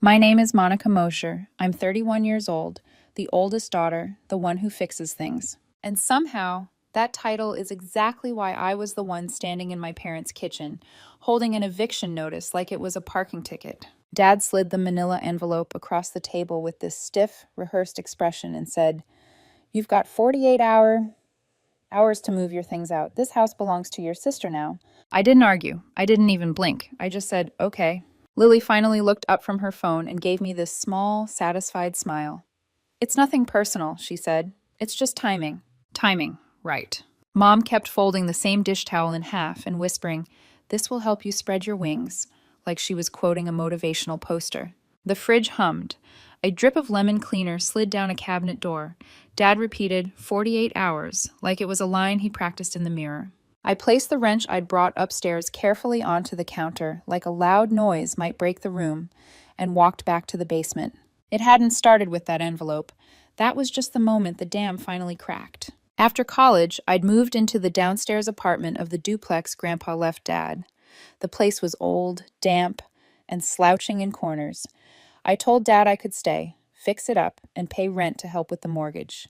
My name is Monica Mosher. I'm 31 years old, the oldest daughter, the one who fixes things. And somehow, that title is exactly why I was the one standing in my parents' kitchen, holding an eviction notice like it was a parking ticket. Dad slid the manila envelope across the table with this stiff, rehearsed expression and said, "You've got 48 hours to move your things out. This house belongs to your sister now." I didn't argue. I didn't even blink. I just said, "Okay." Lily finally looked up from her phone and gave me this small, satisfied smile. "It's nothing personal," she said. "It's just timing." Timing, right. Mom kept folding the same dish towel in half and whispering, "This will help you spread your wings," like she was quoting a motivational poster. The fridge hummed. A drip of lemon cleaner slid down a cabinet door. Dad repeated, 48 hours, like it was a line he practiced in the mirror. I placed the wrench I'd brought upstairs carefully onto the counter, like a loud noise might break the room, and walked back to the basement. It hadn't started with that envelope. That was just the moment the dam finally cracked. After college, I'd moved into the downstairs apartment of the duplex Grandpa left Dad. The place was old, damp, and slouching in corners. I told Dad I could stay, fix it up, and pay rent to help with the mortgage.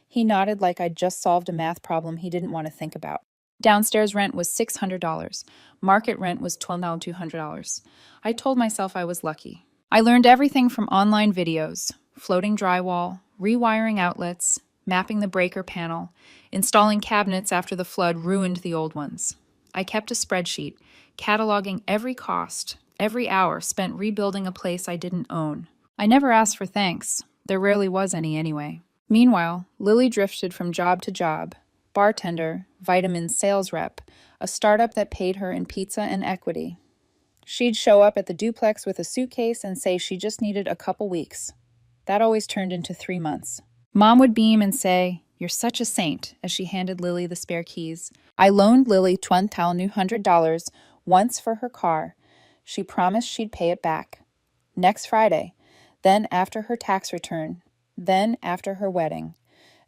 He nodded like I'd just solved a math problem he didn't want to think about. Downstairs rent was $600. Market rent was $12,200. I told myself I was lucky. I learned everything from online videos, floating drywall, rewiring outlets, mapping the breaker panel, installing cabinets after the flood ruined the old ones. I kept a spreadsheet, cataloging every cost, every hour spent rebuilding a place I didn't own. I never asked for thanks. There rarely was any anyway. Meanwhile, Lily drifted from job to job. Bartender, vitamins sales rep, a startup that paid her in pizza and equity. She'd show up at the duplex with a suitcase and say she just needed a couple weeks. That always turned into 3 months. Mom would beam and say, "You're such a saint," as she handed Lily the spare keys. I loaned Lily $1,200 once for her car. She promised she'd pay it back. Next Friday, then after her tax return, then after her wedding.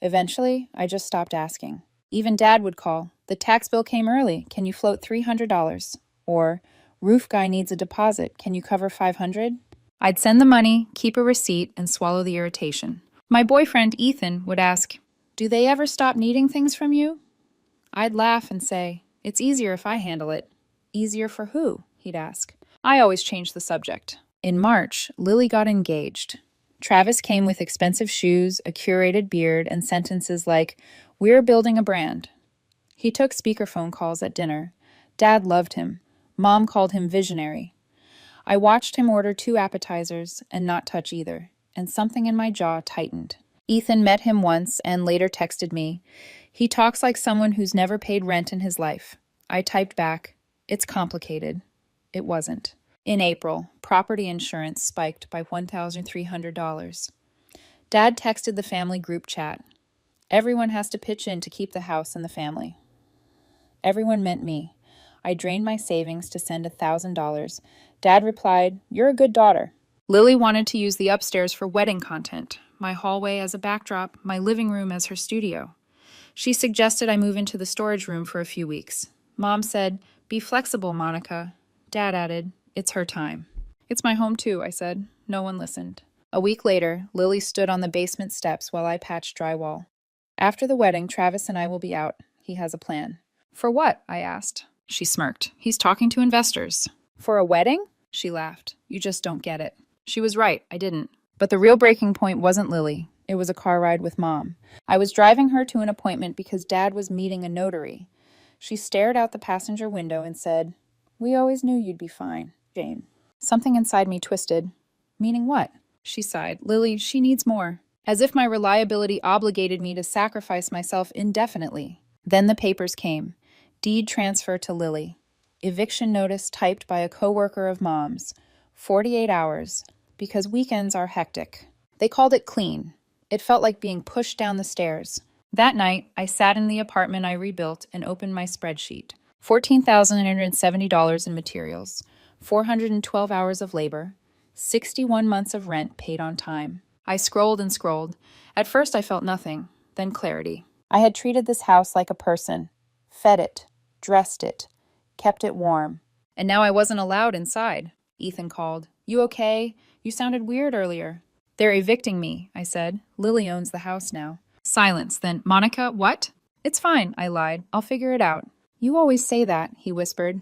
Eventually, I just stopped asking. Even Dad would call. "The tax bill came early. Can you float $300? Or, "Roof guy needs a deposit. Can you cover $500? I'd send the money, keep a receipt, and swallow the irritation. My boyfriend, Ethan, would ask, "Do they ever stop needing things from you?" I'd laugh and say, "It's easier if I handle it." "Easier for who?" he'd ask. I always changed the subject. In March, Lily got engaged. Travis came with expensive shoes, a curated beard, and sentences like, "We're building a brand." He took speakerphone calls at dinner. Dad loved him. Mom called him visionary. I watched him order 2 appetizers and not touch either, and something in my jaw tightened. Ethan met him once and later texted me, "He talks like someone who's never paid rent in his life." I typed back, "It's complicated." It wasn't. In April, property insurance spiked by $1,300. Dad texted the family group chat. "Everyone has to pitch in to keep the house and the family." Everyone meant me. I drained my savings to send $1,000. Dad replied, "You're a good daughter." Lily wanted to use the upstairs for wedding content, my hallway as a backdrop, my living room as her studio. She suggested I move into the storage room for a few weeks. Mom said, "Be flexible, Monica." Dad added, "It's her time." "It's my home too," I said. No one listened. A week later, Lily stood on the basement steps while I patched drywall. "After the wedding, Travis and I will be out. He has a plan." "For what?" I asked. She smirked. "He's talking to investors." "For a wedding?" She laughed. "You just don't get it." She was right, I didn't. But the real breaking point wasn't Lily. It was a car ride with Mom. I was driving her to an appointment because Dad was meeting a notary. She stared out the passenger window and said, "We always knew you'd be fine, Jane." Something inside me twisted. "Meaning what?" She sighed. "Lily, she needs more." As if my reliability obligated me to sacrifice myself indefinitely. Then the papers came. Deed transfer to Lily. Eviction notice typed by a coworker of Mom's. 48 hours. Because weekends are hectic. They called it clean. It felt like being pushed down the stairs. That night, I sat in the apartment I rebuilt and opened my spreadsheet. $14,970 in materials, 412 hours of labor, 61 months of rent paid on time. I scrolled and scrolled. At first I felt nothing, then clarity. I had treated this house like a person, fed it, dressed it, kept it warm. And now I wasn't allowed inside. Ethan called. "You okay? You sounded weird earlier. They're evicting me, I said. Lily owns the house now. Silence. Then, Monica, what? It's fine, I lied. I'll figure it out. You always say that, he whispered.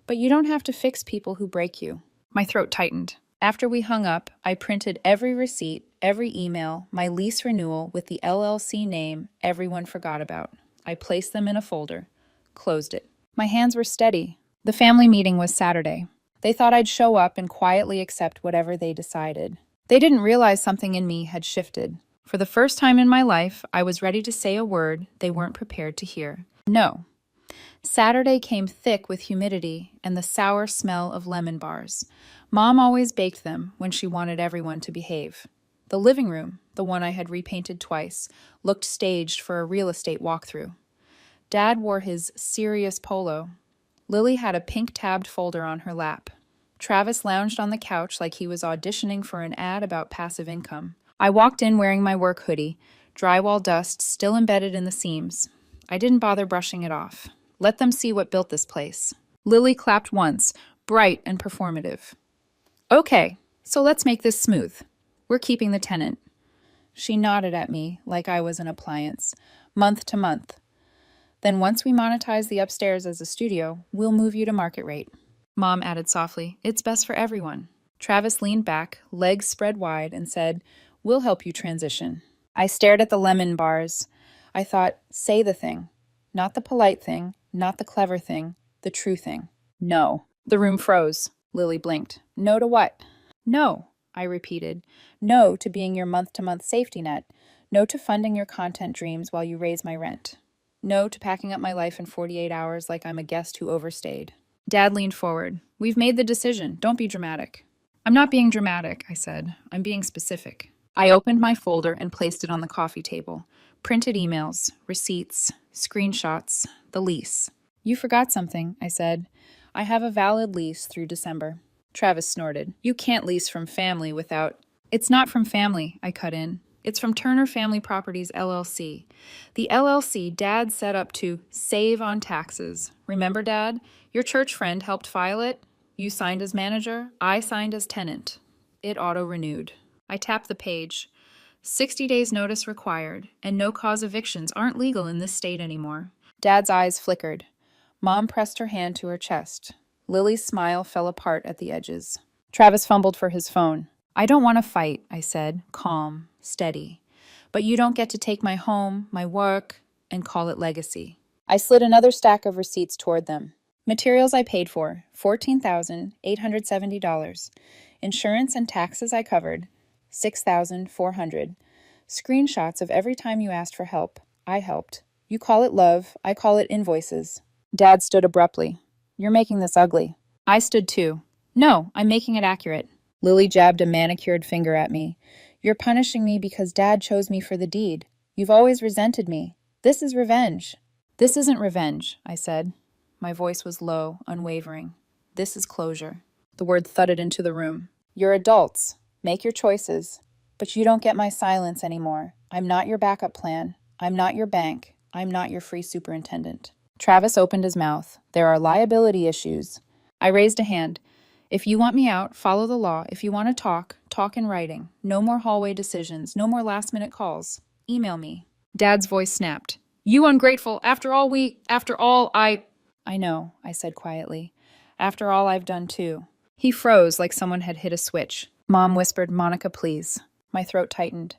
But you don't have to fix people who break you. My throat tightened. After we hung up, I printed every receipt, every email, my lease renewal with the LLC name everyone forgot about. I placed them in a folder. Closed it. My hands were steady. The family meeting was Saturday. They thought I'd show up and quietly accept whatever they decided. They didn't realize something in me had shifted. For the first time in my life, I was ready to say a word they weren't prepared to hear. No. Saturday came thick with humidity and the sour smell of lemon bars. Mom always baked them when she wanted everyone to behave. The living room, the one I had repainted twice, looked staged for a real estate walkthrough. Dad wore his serious polo. Lily had a pink-tabbed folder on her lap. Travis lounged on the couch like he was auditioning for an ad about passive income. I walked in wearing my work hoodie, drywall dust still embedded in the seams. I didn't bother brushing it off. Let them see what built this place. Lily clapped once, bright and performative. Okay, so let's make this smooth. We're keeping the tenant. She nodded at me like I was an appliance, month to month. Then once we monetize the upstairs as a studio, we'll move you to market rate. Mom added softly, it's best for everyone. Travis leaned back, legs spread wide, and said, we'll help you transition. I stared at the lemon bars. I thought, say the thing. Not the polite thing, not the clever thing, the true thing. No. The room froze. Lily blinked. No to what? No, I repeated. No to being your month-to-month safety net. No to funding your content dreams while you raise my rent. No to packing up my life in 48 hours like I'm a guest who overstayed. Dad leaned forward. We've made the decision. Don't be dramatic. I'm not being dramatic, I said. I'm being specific. I opened my folder and placed it on the coffee table. Printed emails, receipts, screenshots, the lease. You forgot something, I said. I have a valid lease through December. Travis snorted. You can't lease from family without... It's not from family, I cut in. It's from Turner Family Properties, LLC. The LLC Dad set up to save on taxes. Remember, Dad? Your church friend helped file it. You signed as manager. I signed as tenant. It auto-renewed. I tapped the page. 60 days notice required, and no-cause evictions aren't legal in this state anymore. Dad's eyes flickered. Mom pressed her hand to her chest. Lily's smile fell apart at the edges. Travis fumbled for his phone. I don't want to fight, I said, calm, steady. But you don't get to take my home, my work, and call it legacy. I slid another stack of receipts toward them. Materials I paid for, $14,870. Insurance and taxes I covered, $6,400. Screenshots of every time you asked for help. I helped. You call it love, I call it invoices. Dad stood abruptly. You're making this ugly. I stood too. No, I'm making it accurate. Lily jabbed a manicured finger at me. You're punishing me because Dad chose me for the deed. You've always resented me. This is revenge. This isn't revenge, I said. My voice was low, unwavering. This is closure. The word thudded into the room. You're adults. Make your choices. But you don't get my silence anymore. I'm not your backup plan. I'm not your bank. I'm not your free superintendent. Travis opened his mouth. There are liability issues. I raised a hand. If you want me out, follow the law. If you want to talk, talk in writing. No more hallway decisions. No more last-minute calls. Email me. Dad's voice snapped. You ungrateful. After all, I know, I said quietly. After all I've done too. He froze like someone had hit a switch. Mom whispered, Monica, please. My throat tightened.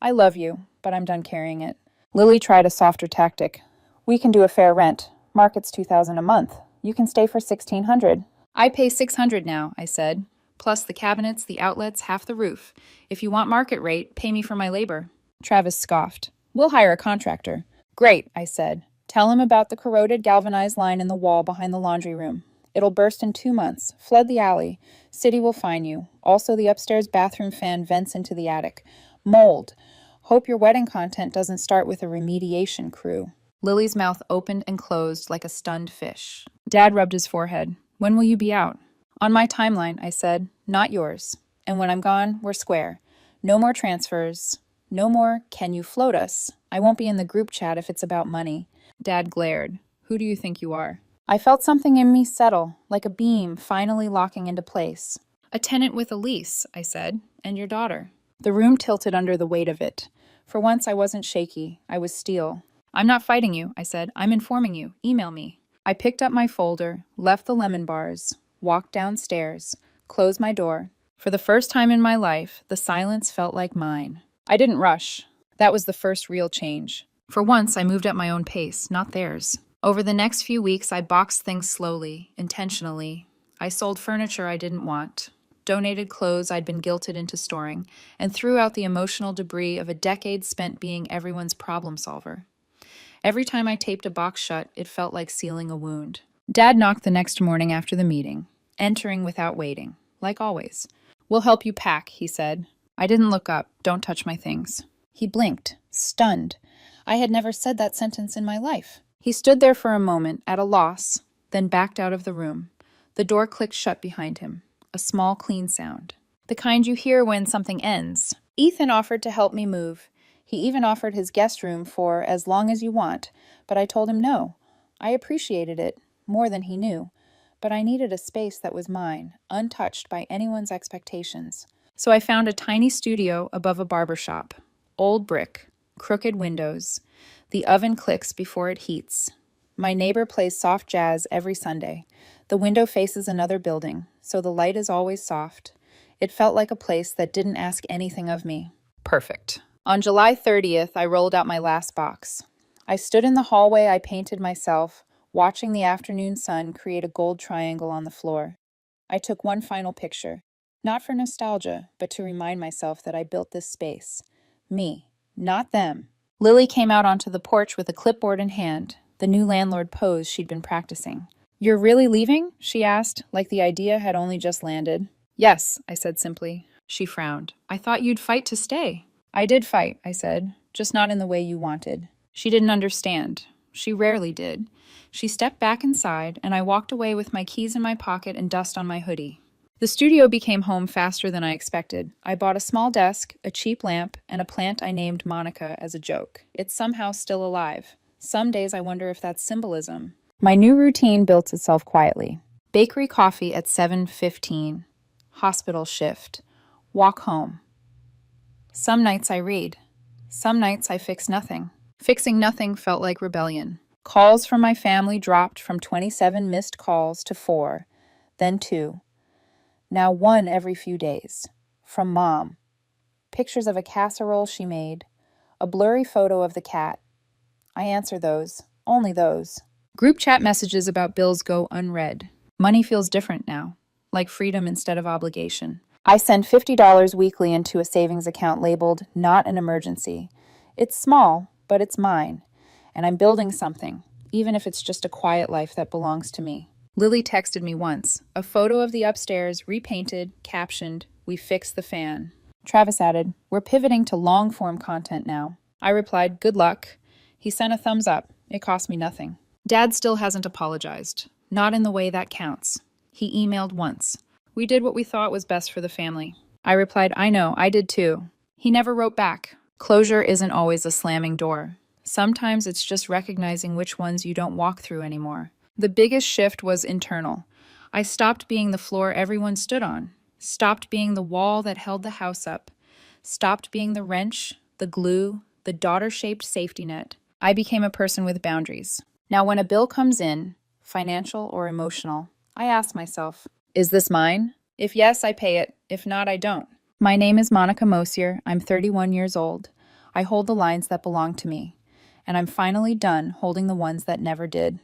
I love you, but I'm done carrying it. Lily tried a softer tactic. We can do a fair rent. Market's $2,000 a month. You can stay for $1,600. I pay $600 now, I said. Plus the cabinets, the outlets, half the roof. If you want market rate, pay me for my labor. Travis scoffed. We'll hire a contractor. Great, I said. Tell him about the corroded galvanized line in the wall behind the laundry room. It'll burst in 2 months. Flood the alley. City will fine you. Also, the upstairs bathroom fan vents into the attic. Mold. Hope your wedding content doesn't start with a remediation crew. Lily's mouth opened and closed like a stunned fish. Dad rubbed his forehead. When will you be out? On my timeline, I said. Not yours. And when I'm gone, we're square. No more transfers. No more, can you float us? I won't be in the group chat if it's about money. Dad glared. Who do you think you are? I felt something in me settle, like a beam finally locking into place. A tenant with a lease, I said, and your daughter. The room tilted under the weight of it. For once, I wasn't shaky. I was steel. I'm not fighting you, I said. I'm informing you. Email me. I picked up my folder, left the lemon bars, walked downstairs, closed my door. For the first time in my life, the silence felt like mine. I didn't rush. That was the first real change. For once, I moved at my own pace, not theirs. Over the next few weeks, I boxed things slowly, intentionally. I sold furniture I didn't want, donated clothes I'd been guilted into storing, and threw out the emotional debris of a decade spent being everyone's problem solver. Every time I taped a box shut, it felt like sealing a wound. Dad knocked the next morning after the meeting, entering without waiting, like always. We'll help you pack, he said. I didn't look up. Don't touch my things. He blinked, stunned. I had never said that sentence in my life. He stood there for a moment, at a loss, then backed out of the room. The door clicked shut behind him. A small, clean sound. The kind you hear when something ends. Ethan offered to help me move. He even offered his guest room for as long as you want, but I told him no. I appreciated it, more than he knew, but I needed a space that was mine, untouched by anyone's expectations. So I found a tiny studio above a barber shop. Old brick, crooked windows. The oven clicks before it heats. My neighbor plays soft jazz every Sunday. The window faces another building, so the light is always soft. It felt like a place that didn't ask anything of me. Perfect. On July 30th, I rolled out my last box. I stood in the hallway I painted myself, watching the afternoon sun create a gold triangle on the floor. I took one final picture, not for nostalgia, but to remind myself that I built this space. Me, not them. Lily came out onto the porch with a clipboard in hand, the new landlord pose she'd been practicing. You're really leaving? She asked, like the idea had only just landed. Yes, I said simply. She frowned. I thought you'd fight to stay. I did fight, I said, just not in the way you wanted. She didn't understand. She rarely did. She stepped back inside, and I walked away with my keys in my pocket and dust on my hoodie. The studio became home faster than I expected. I bought a small desk, a cheap lamp, and a plant I named Monica as a joke. It's somehow still alive. Some days I wonder if that's symbolism. My new routine built itself quietly. Bakery coffee at 7:15. Hospital shift. Walk home. Some nights I read. Some nights I fix nothing. Fixing nothing felt like rebellion. Calls from my family dropped from 27 missed calls to 4, then 2. Now 1 every few days. From Mom. Pictures of a casserole she made. A blurry photo of the cat. I answer those. Only those. Group chat messages about bills go unread. Money feels different now. Like freedom instead of obligation. I send $50 weekly into a savings account labeled Not an Emergency. It's small, but it's mine. And I'm building something, even if it's just a quiet life that belongs to me. Lily texted me once, a photo of the upstairs, repainted, captioned, "We fixed the fan." Travis added, "We're pivoting to long-form content now." I replied, "Good luck." He sent a thumbs up. It cost me nothing. Dad still hasn't apologized. Not in the way that counts. He emailed once. We did what we thought was best for the family. I replied, I know, I did too. He never wrote back. Closure isn't always a slamming door. Sometimes it's just recognizing which ones you don't walk through anymore. The biggest shift was internal. I stopped being the floor everyone stood on. Stopped being the wall that held the house up. Stopped being the wrench, the glue, the daughter-shaped safety net. I became a person with boundaries. Now when a bill comes in, financial or emotional, I ask myself, is this mine? If yes, I pay it. If not, I don't. My name is Monica Mosier. I'm 31 years old. I hold the lines that belong to me. And I'm finally done holding the ones that never did.